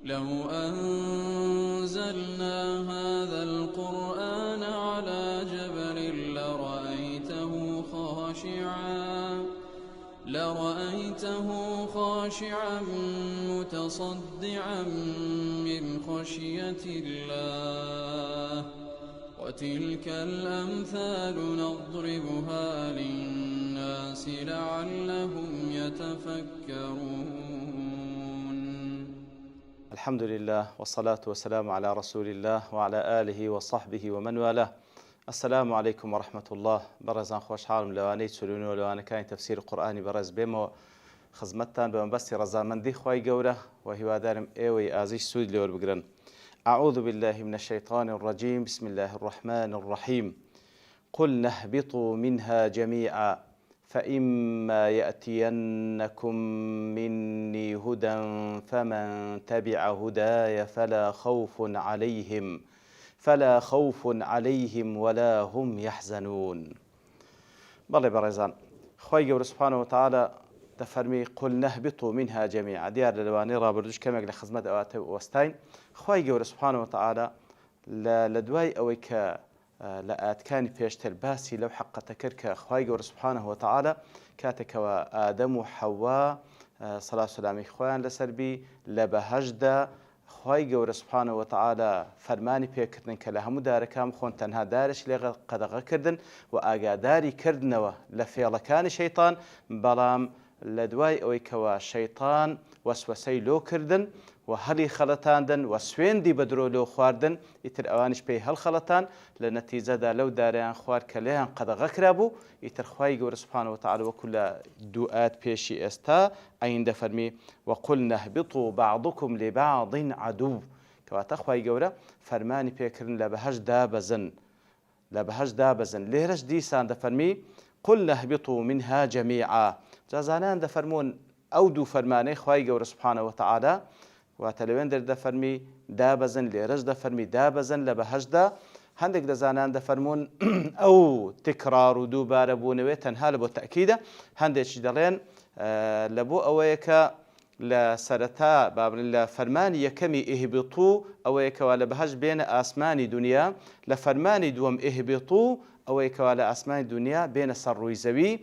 لو أنزلنا هذا القرآن على جبل لرأيته خاشعا متصدعا من خشية الله وتلك الأمثال نضربها للناس لعلهم يتفكرون. الحمد لله والصلاة والسلام على رسول الله وعلى آله وصحبه ومن والاه. السلام عليكم ورحمة الله. برزان خوش حالم لواني تسولون ولواني كان تفسير القرآن برز بيمو خزمتان بمبستي رزامندي خواي قورة وهوادارم ايوي آزيش سود لور بقرن. أعوذ بالله من الشيطان الرجيم. بسم الله الرحمن الرحيم. قل نهبطوا منها جميعا فإما يأتينكم مني هدى فمن تبع هداي فلا خوف عليهم ولا هم يحزنون. بلي برزان خوي قول سبحانه وتعالى تفرمي قل نهبطوا منها جميعا ديار للواني رابردوش كمك لخزمة أواتي وستين. خوي قول سبحانه وتعالى لدواي أويك لآت كان بيشتر باسي لو حق تكرك خوي قول سبحانه وتعالى كاتك وآدم وحواء صلاة سلامي خوان لسربي لبهجدا خوای گەورە سبحانه وتعالى فەرمانی پێکردن کە لە هەموو دارەکان خۆن تەنها دارش لێ قەدەغەکردن و ئاگاداری کردنەوە لە فێڵەکانی شەیطان، بەڵام لە دوای ئەوەی کەوە شەیطان وەسوەسەی لۆ کردن و هەڵی خەڵەتاندن و سوێندی بە درۆ لۆ خواردن، ئیتر ئەوانش پێی هەڵخەڵەتان لە نەتیجەدا لەو دارەیان خوارد کە لێیان قەدەغە کرابوو. ئیتر خوای گەورە سبحانه وتعالى وەکو لە دوو ئاەت پێشی ئێستا ئەین دەفەرمی وقل نهبطوا بعضكم لبعض عدو، کەواتە خوای گەورە فەرمانی پێکردن لە بەهەشت دابەزن. لێرەش دیسان دەفەرمی قل نهبطوا منها جميعا. جازانان دەفەرمون ئەو دوو فەرمانەی خوای گەورە سبحانه وتعالى واتە لەوێن دەفەرمی دابەزن، لێرەش دەفەرمی دابەزن لە بەهەشتدا. هەندێک دەزانان دەفەرمون ئەو تکرار و دووبارە بوونەوێ تەنها لە بۆ تەکیدە، هەندێکی دەڵێن لە بۆ ئەوەیە کە لە سەرەتا بابن لە فەرمانی یەکەمی ئیهبیطو ئەوەیە کەوا لە بەهەشت بێنە ئاسمانی دنیا، لە فەرمانی دووەم ئیهبیطو ئەوەیە کەوا لە ئاسمانی دنیا بێنە سەر ڕووی زەوی.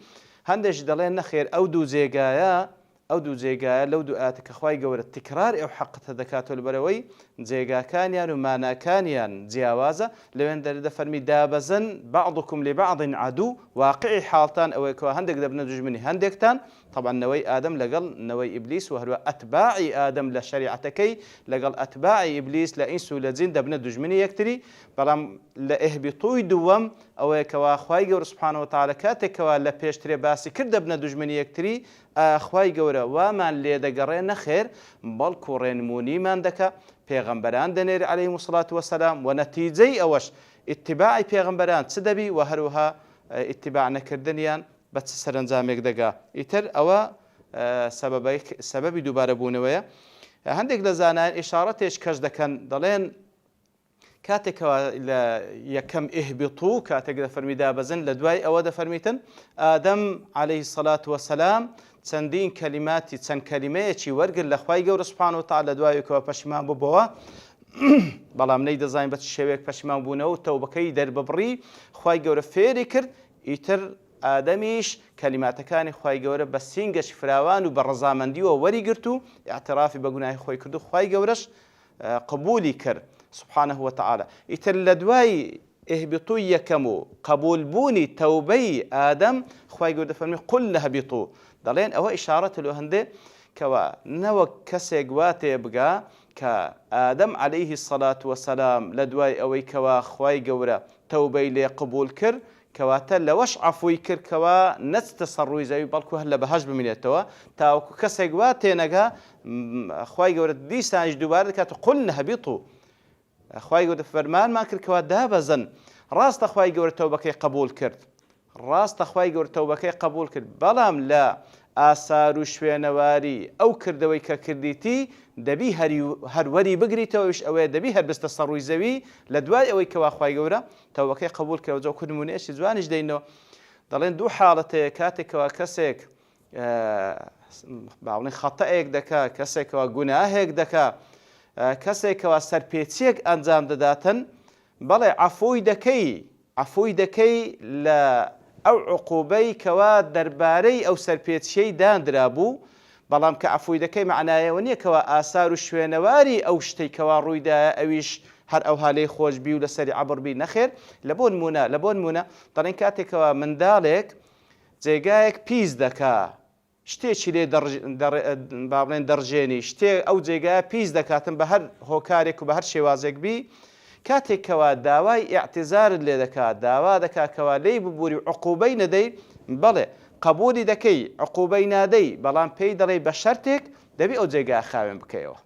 هەندێک دەڵێن نەخێر ئەو دوو جێگایە لەو دوو ئاەتە کە خوای گەورە تکرار ئەو حەقەتە دەکاتەوە لەبەرەوەی جێگاکانیان و ماناکانیان جیاوازە. لەوێن دەفەرمی دابەزن بعضكم لبعض عدو، واقعی حاڵتان ئەوەیە کەوا هەندێک دەبنە دوژمنی هەندێکتان، طبعا نەوەی ئادەم لەگەڵ نەوەی ئیبلیس و هەروە ئەتباعی ئادەم لە شەریعەتەکەی لەگەڵ ئەتباعی ئیبلیس لە ئینس و لە جین دەبنە دوژمنی یەکتری. بەڵام لە ئیهبیطوی دووەم ئەوەیە کەوا خوای گەورە سبحانه وتعالى کاتێکەوە لە پێشترێ باسی کرد دەبنە دوژمنی یەکتری، خوای گەورە وامان لێ دەگەڕێ نەخێر بەڵکو ڕێنمونیمان دەکا، پێغەمبەران دەنێری عەلەیهیمو الصەلاة وەسەلام و نەتیجەی ئەوەش ئیتیباعی پێغەمبەران چ دەبی و هەروەها ئیتیباع نەکردنیان بە چ سەرنجامێک دەگا. ئیتر ئەوە سەبەبی دووبارە بوونەوەیە. هەندێک لە زانایان ئیشارەتێک کەش دەکەن، دەڵێن کاتێکەوە لە یەکەم ئیهبیطو کاتێک دەفەرمی دابەزن، لە دوای ئەوە دەفەرمیتن ئادەم عەلەیهی الصەلاة وەسەلام چەندین کەلیماتی چەند کەلیمەیەکی وەرگرت لە خوای گەورە سبحانه وتعالى لە دوایەوە پەشیمان بووبەوە، بەڵام نەیدەزانین بە چ شێوەیەک پەشیمان بوونەوە و تەوبەکەی دەرببڕی خوای گەورە فێری کرد. ئیتر ئادەمیش کەلیماتەکانی خوای گەورە بە سینگەش فراوان و بە ڕەزامەندیوە وەریگرت و ئیعترافی بە گوناهی خۆی کرد و خوای گەورەش قبولی کرد سبحانه وتعالى. ئیتر لە دوای ئیهبیطوی یەکەم و قبولبوونی تەوبەی ئادەم خوای گەورە دەفەرمی قل نهبطوا، دەڵێن ئەوە ئیشارەتە لەو هەندێ کەوە نەوەک کەسێک واتێ بگا کە ئادەم عەلەیهی الصەلاة وەسەلام لە دوای ئەوەی کەوا خوای گەورە تەوبەی لێ قبول کرد کەواتە لەوەش عەفوی کرد کەوا نەچتە سەر ڕووی زەوی بەڵکو هەر لە بەهەشت بمێنێتەوە، تاوەکو کەسێک وا تێنەگا خوای گەورە دیسانیش دووبارە دەکات قل نهبطوا. خوای گەورە فەرمانمان کرد کەوا دابەزن. ڕاستە خوای گەورە تەوبەکەی قبول کرد، ڕاستە خوای گەورە تەوبەکەی قبول کرد، بەڵام لە ئاسار و شوێنەواری ئەو کردەوەی کە کردیتی دەبی هەروەری بگریتەوەش ئەوەیە دەبی هەر بستە سەر ڕووی زەوی لە دوای ئەوەی کەوا خوای گەورە تەوبەکەی قبول کردەوە. جا نمونەیەکی جوانیش دەینەوە، دەڵێن دوو حاڵەتەیە کاتێکەوە کەسێک باڵێن خەتەیەک دەکا، کەسێکەوە گوناهێک دەکا، کەسێکەوە سەرپێچیەک ئەنجام دەداتن بەڵێ عەفوی دەکەی لە ئەو عقوبەی کەوا دەربارەی ئەو سەرپێچیەی دانرا بوو، بەڵام کە عەفوی دەکەی معنایەوە نییە کەوا ئاسار و شوێنەواری ئەو شتەی کەوا ڕوویدایە ئەویش هەر ئەو هەلەی خۆشبی و لەسەری عەبڕبی نەخێر. لە بۆ نمونە دەڵێن کاتێکەوە منداڵێک جێگایەک پیس دەکا، شتێکی لێ با بڵێن دەڕژێنی شتێ ئەو جێگایە پیس دەکاتن بە هەر هۆکارێک و بە هەر شێوازێک بی، کاتێکەوە داوای ئیعتیزارت لێ دەکات، داوا دەکات کەوا لێی ببووری عقوبەی نەدەی، بەڵێ قبولی دەکەی عقوبەی نادەی، بەڵام پێی دەڵێ بە شەرتێک دەبی ئەو جێگای خاوێن بکەیەوە،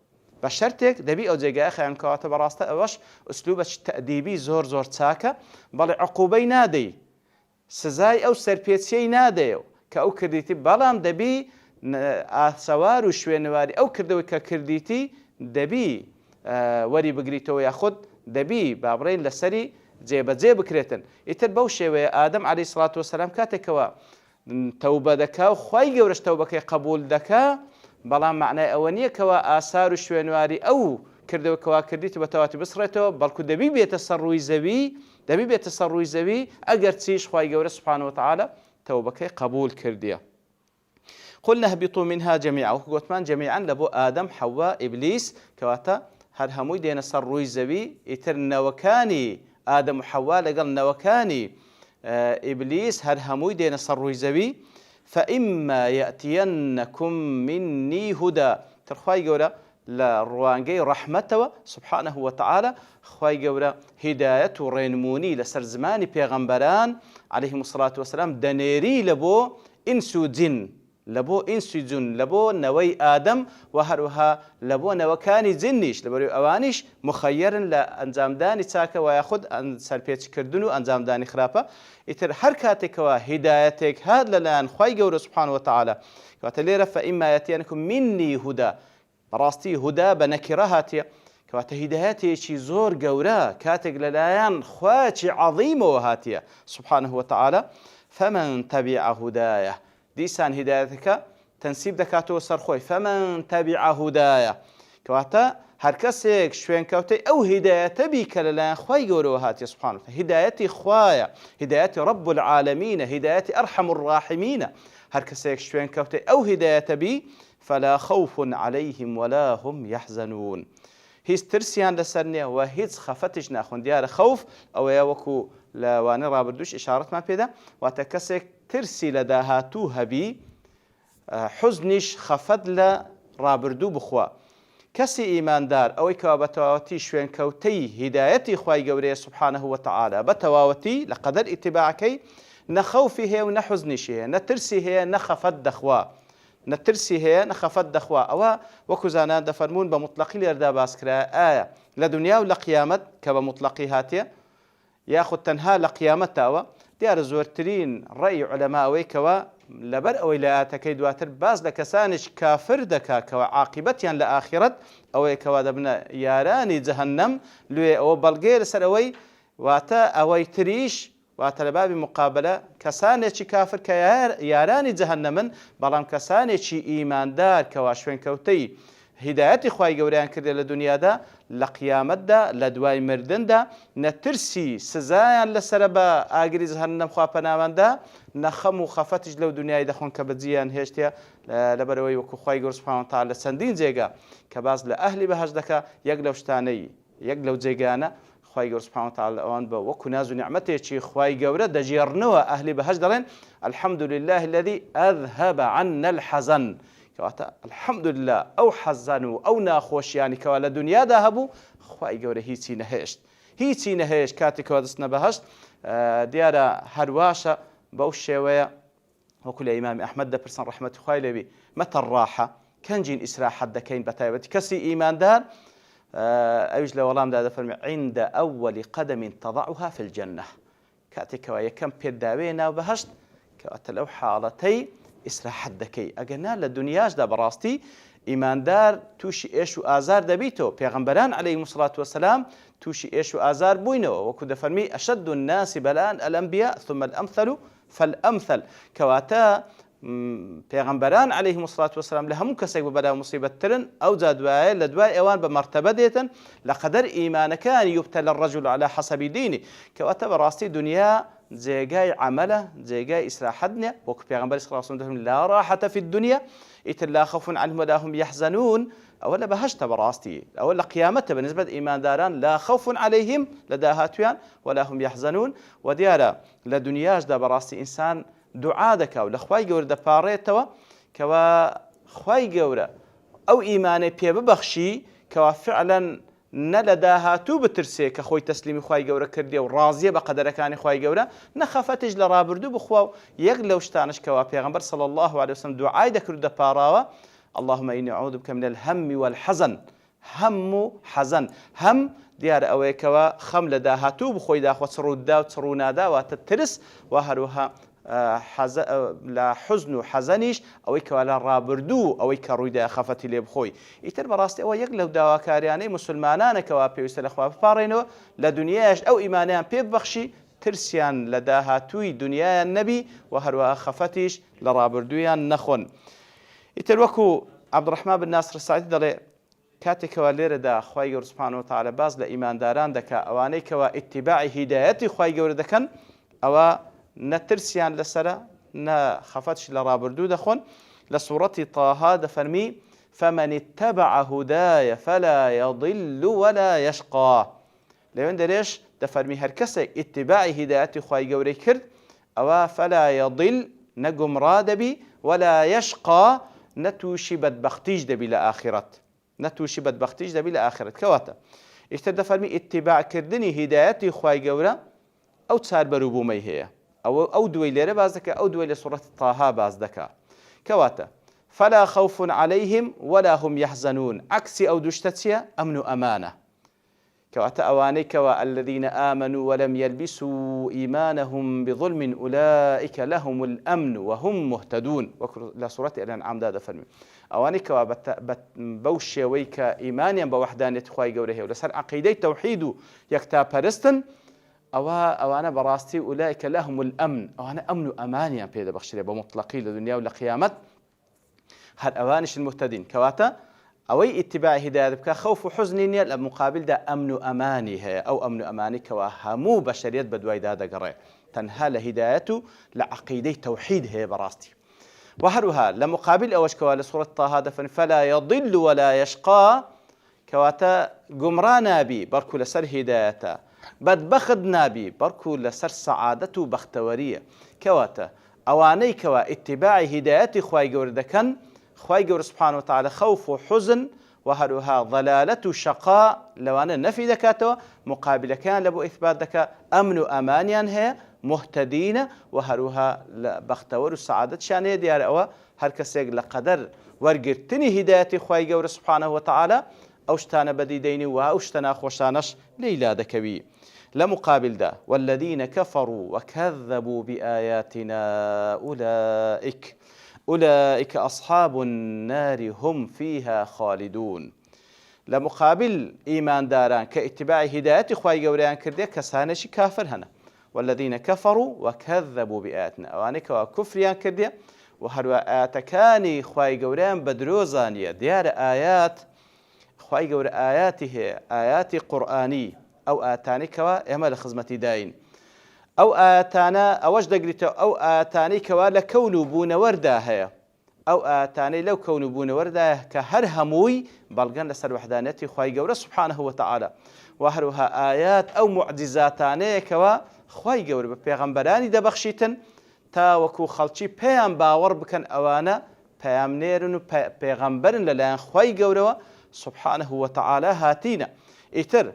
بە شەرتێک دەبی ئەو جێگای خاوێن کەواتە بەڕاستە ئەوەش ئوسلوبە تەئدیبی زۆر چاکە، بەڵێ عقوبەی نادەی، سزای ئەو سەرپێچیەی نادەیەوە کە ئەو کردیتی، بەڵام دەبی ئاسەوار و شوێنەواری ئەو کردەوەی کە کردیتی دەبی وەری بگریتەوە یاخود دەبی با بڕێن لەسەری جێبەجێ بکرێتن. ئیتر بەو شێوەیە ئادەم عەلەیهی سڵات وسەلام کاتێکەوە تەوبە دەکا و خوای گەورەش تەوبەکەی قبول دەکا، بەڵام معنای ئەوە نییە کەوا ئاسار و شوێنواری ئەو کردەوە کەوا کردیت بە تەواتی بسڕێتەوە، بەڵکو دەبی بێتە سەر ڕووی زەوی ئەگەر چیش خوای گەورە سوبحانەهو وتەعالە تەوبەکەی قبول کردیە. قلنا اهبطوا منها جميعا، وەکو گوتمان جەمیعەن لە بۆ ئادەم حەوا ئیبلیس کەواتە هەر هەمووی دێنە سەر ڕووی زەوی، ئیتر نەوەکانی ئادەم و حەوا لەگەڵ نەوەکانی ئیبلیس هەر هەمووی دێنە سەر ڕووی زەوی. فإما يأتينكم مني هدى، ترخواي گەورە لە ڕوانگەی ڕەحمەتەوە سبحانه وتعالى خوای گەورە هیدایەت و ڕێنمونی لەسەر زمانی پێغەمبەران عەلەیهیمو الصلاة والسلام دەنێری لە بۆ ئینس و جین، لە بۆ نەوەی ئادەم و هەروەها لە بۆ نەوەکانی جنیش، لەبەرەوەی ئەوانیش مخەیەرن لە ئەنجامدانی چاکە و یاخود سەرپێچکردن و ئەنجامدانی خراپە. ئیتر هەر کاتێکەوە هیدایەتێک هات لەلایەن خوای گەورە سبحانه وتعالى کەواتە لێرە فإما يأتينكم مني هدى، بەڕاستی هودا بە نەکیرە هاتیە کەواتە هیدایەتێکی زۆر گەورە کاتێک لەلایەن خوایەکی عەظیمەوە هاتیە سبحانه وتعالى. فمن تبع هدايا، دیسان هیدایەتەکە تەنسیب دەکاتەوە سەر خۆی، فمن تبع هدايا کەواتە هەر کەسێک شوێنکەوتەی ئەو هیدایەتە بی کە لەلایەن خوای گەورەوە هاتیە سبحانه، هیدایەتی خوایە، هیدایەتی رب العالمینە، هیدایەتی ئەرحەم الراحمینە، هەر کەسێک شوێنکەوتەی ئەو هیدایەتە بی فلا خوف عليهم ولا هم يحزنون، هیچ ترسیان لەسەر نییە و هیچ خەفەتیش ناخۆن. دیارە خەوف ئەوەیە وەکو لە وانە ڕابردووش ئشارەتمان پێدا، واتە کەسێک ترسی لە داهاتوو هەبی، حوزنیش خەفەت لە ڕابردوو بخوا. کەسی ئیماندار ئەوەی کەوا بە تەواوەتی شوێنکەوتەی هیدایەتی خوای گەورەیە سبحانه وتعالى بە تەواوەتی لە قەدەر ئیتیباعەکەی نەخەوفی هەیە و نەحوزنیشی هەیە، نەترسی هەیە نەخەفەت دەخوا، نەترسی هەیە نەخەفەت دەخوا. ئەوە وەکو زانان دەفەرمون بە مطلقی لێردا باسکرا، ئایا لە دنیا و لە قیامەت کە بە مطلقی هاتیە یاخود تەنها لە قیامەتاوە؟ دیارە زۆرترین ڕێی عولەما ئەوەی کەوە لەبەر ئەوەی لە ئاەتەکەی دواتر باز لە کەسانێک کافر دەکا کەوە عاقبەتیان لە ئاخرەت ئەوەیە کەوا دەبنە یارانی جەهەنەم، لێ ئەوە بەڵگەیە لەسەر ئەوەی واتە ئەوەی تریش واتە لە بابی مقابلە کەسانێکی کافر کە یارانی جەهەنەمن، بەڵام کەسانێکی ئیماندار کەوا شوێنکەوتەی هیدایەتی خوای گەورەیان کردێ لە دنیادا، لە قیامەتدا لە دوای مردندا نەترسی سزایان لەسرە بە ئاگری جەهەنەم خوا پەناواندا، نەخەم و خەفەتیش لەو دنیای دەخۆن کە بەجییان هێشتە، لەبەرەوەی وەکو خوای گەورە سوبحانەهو وتەعالە لە چەندین جێگا کە باز لە ئەهلی بەهەشت دەکا، یەک لەو شتانەی یەک لەو جێگانە خوای گەورە سوبحانەهو وتەعالە ئەوان بە وەکو ناز و نیعمەتێکی خوای گەورە دەژێڕنەوە ئەهلی بەهەشت دەڵێن الحەمد لله الذي أذهب عنا الحزن، کەواتە الحەمدولله ئەو حەزان و ئەو ناخۆشیانی کەوا لە دنیادا هەبوو خوای گەورە هیچی نەهێشت کاتێکەوە دەستنە بەهەشت. دیارە هەرواشە بەو شێوەیە وەکو لە ئیمامی ئەحمەد دەپرسن ڕەحمەتی خوای لێبی مەتە الراحە، کەنجین ئیسراحەت دەکەین بە تایبەتی کەسی ئیماندار؟ ئەویش لە وەڵامدا دەفەرمێ عند ئەوەل قەدەم تەضعها في الجنة، کاتێکەوە یەکەم پێت داوێ ناو بەهەشت کەواتە لەو حاڵەتەی ئیسراحەت دەکەی. ئەگەرنا لە دنیاشدا بەڕاستی ئیماندار تووشی ئێش و ئازار دەبیتەوە، پێغەمبەران عەلەیهیمو الصلاة والسلام تووشی ئێش و ئازار بووینەوە، وەکو دەفەرمی ئەشەد الناس بەلاء الأنبیاء ثم الأمثل فالأمثل، کەواتە پێغەمبەران عەلەیهیمو سڵات وەسەلام لە هەموو کەسێک بەبەدا موسیبەتترن ئەو جا دوایە لە دوای ئێوان بە مەرتەبە دێتن لە قەدەر ئیمانەکانی یوبتەلە الرەجوڵ عەلا حەسەبی دینی کەواتە بەڕاستی دنیا جێگای عەمەلە جێگای ئیسراحەت نییە وەکو پێغەمبەری صلی الله علیه وسلم لا ڕاحەتە فی الدنیا ئیتر لا خەوف عنهم ولا هم یحزنون ئەوە لە بەهەشتە بەڕاستی ئەوە لە قیامەتە بەنسبەت ئیمانداران لا خەوف عەلەیهیم لە داهاتویان ولا هم یحزنون و دیارە لە دنیاشدا بەڕاستی ئینسان دوعا دەکا و لە خوای گەورە دەپاڕێتەوە کەوا خوای گەورە ئەو ئیمانەی پێ ببەخشی کەوا فعلەن نە لە داهاتوو بترسێ کە خۆی تەسلیمی خوای گەورە کردێ و ڕازیە بە قەدەرەکانی خوای گەورە نەخەفەتش لە ڕابردوو بخوا و یەک لەو شتانش کەوا پێغەمبەر صلی الله عليه وسلم دوعای دەکرد و دەپاڕاوە اللهم إني أعوذ بك من الهم والحزن هم و حەزن هەم دیارە ئەوەیە کەوا خەم لە داهاتوو بخۆی داخوا چڕوودا و چڕوونادا واتە ترس و هەروەها لە حزن و حەزەنیش ئەوەی کەوا لە ڕابردوو ئەوەی کە ڕوویدا خەفەتی لێ بخۆی ئیتر بەڕاستی ئەوە یەک لەو داواکاریانەی مسلمانانەکەوا پێویستە لەخوا بپاڕێنەوە لە دنیایش ئەو ئیمانیان پێ ببەخشی ترسیان لە داهاتووی دنیایان نەبی و هەروەها خەفەتیش لە ڕابردوویان نەخۆن ئیتر وەکو عەبدوڕەحمان بن ناسر سەعیدی دەڵێ کاتێکەوە لێرەدا خوای گەورە سوبحانەهو وتەعالە باز لە ئیمانداران دەکا ئەوانەی کەوا ئیتیباعی هیدایەتی خوای گەورە دەکەن ئەوە نەترسیان لەسرە نە خەفەتش لە ڕابردوو دەخۆن لە سوورەتی طاها دەفەرمی فمن اتبع هداي فلا يضل ولا يشقى لەوێن دەرێش دەفەرمی هەر کەسێک ئیتیباعی هیدایەتی خوای گەورەی کرد ئەوە فلا يضل نەگومڕا دەبی ولا يشقى نەتووشی بەدبەختیش دەبی لە ئاخرەت نەتووشی بەدبەختیش دەبی لە ئاخرەت کەواتە ئیتر دەفەرمی ئیتیباعکردنی هیدایەتی خوای گەورە ئەو چار بەرووبوومەی هەیە ئەو دوای لێرە باز دەکە ئەو دوای لە سوورەتی طاها باز دەکا کەواتە فلا خوف عليهم ولا هم يحزنون عكسي أو دوشتتيا أمن أمانة كواتا أوانيك والذين آمنوا ولم يلبسوا إيمانهم بظلم أولئك لهم الأمن وهم مهتدون لا سورة الأنعام دا فرمي أوانيك بوشي ويك إيمانيا بوحدانية خواي قوله ولسر عقيدة توحيد يكتا برستن أوانا براستي أولئك لهم الأمن أوانا أمن أمانيا بيدا بخشري بمطلقي لدنيا ولقيامت هل أوانش المهتدين كواتا أوي اتباع هداية بك خوف وحزن المقابل ده أمن أماني هي أو أمن أماني كواهمو بشريات بدواي دا قرأ تنهى لهدايته لعقيدة توحيد هي براستي وهروها لمقابل أوش كوالا سورة طه فلا يضل ولا يشقى كواتا قمران نابي بركو لسر هدايته بدبخد نابي بركو لسر سعادته بختورية كواتا أواني كوا اتباع هداية خواي قوردكن خواي قور سبحانه وتعالى خوف وحزن وهروها ضلالة شقاء لو أنا نفي دكاته مقابل كان لبو إثبات دكا أمن أمانيا هي مهتدين وهروها بختور السعادة شانية ديار أوا هركسيق لقدر ورقرتني هداية خواي قور سبحانه وتعالى أوشتانا بديدين وأوشتانا خوشانش ليلا دكوي لمقابل ده والذين كفروا وكذبوا بآياتنا أولئك أصحاب النار هم فيها خالدون لمقابل إيمان داران كاتباع هداية خواي قوريان كردية كسانشي كافر هنا والذين كفروا وكذبوا بآياتنا وانك وكفريان كردية وهروا آتكاني خواي قوريان بدروزانية ديار آيات خواي قور آياته آيات قرآني أو آتاني كوا إما لخزمتي داين أو آتانا أوش دقريته أو آتاني كوا لكون بون وردا هي أو آتاني لو كون بون وردا كهر هموي بلغان لسر وحدانيتي خواي قورة سبحانه وتعالى وهروها آيات أو معجزاتاني كوا خواي قورة ببيغمبراني دبخشيتن تا وكو خلچي بيان باور بكن أوانا بيام نيرن بيغمبرن للان خواي قورة سبحانه وتعالى هاتينا إتر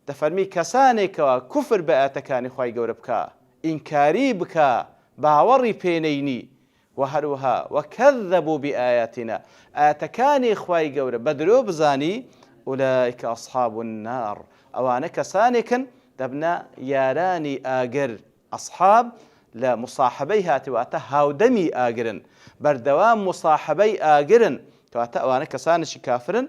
دفرمي كساني كوا كفر بآتكاني خواي قورة بكا إنكاري بكا باوري بينيني وهروها وكذبوا بآياتنا آتكاني خواي قورة بدرو بزاني أولئك أصحاب النار أوانا كسانيكن دبنا ياراني آقر أصحاب لا مصاحبي هاتي واتا هاودمي آقرن بردوام مصاحبي آقرن كواتا أوانا كسانشي كافرن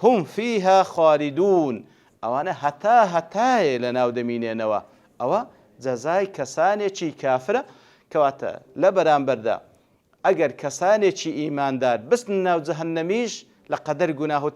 هم فيها خالدون أوانا هتاي لناو دمينينوا أوا جزاي كساني كافرة كواتا لبران بردا ئەگەر کەسانێکی ئیماندار بستن ناو جەهەنەمیش لە قەدەر گوناه و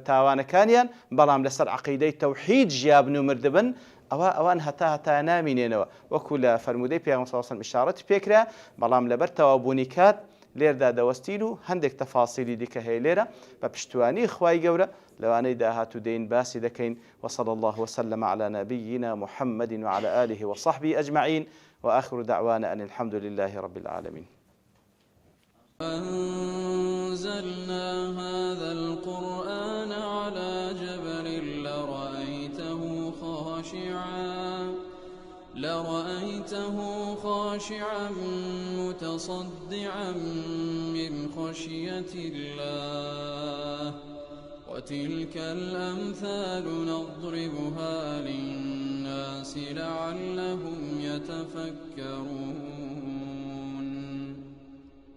تاوانەکانیان بەڵام لەسەر عەقیدەی تەوحید ژیابن و مردبن ئەوان هەتا نامینێنەوە وەکو لە فەرمودەی پێغەمبەر صلی الله علیه و سلم ئیشارەتی پێکرا بەڵام لەبەر تەوابوونی کات لێردا دەوەستین و هەندێک تەفاسیلی دیکە هەیە لێرە بە پشتوانی خوای گەورە لەوانەی داهاتوو دەین باسی دەکەین وصلى الله وسلم على نبينا محمد وعلى آله وصحبه أجمعين وآخر دعوانا أن الحمد لله رب العالمين. أنزلنا هذا القرآن على جبل لرأيته خاشعا متصدعا من خشية الله وتلك الأمثال نضربها للناس لعلهم يتفكرون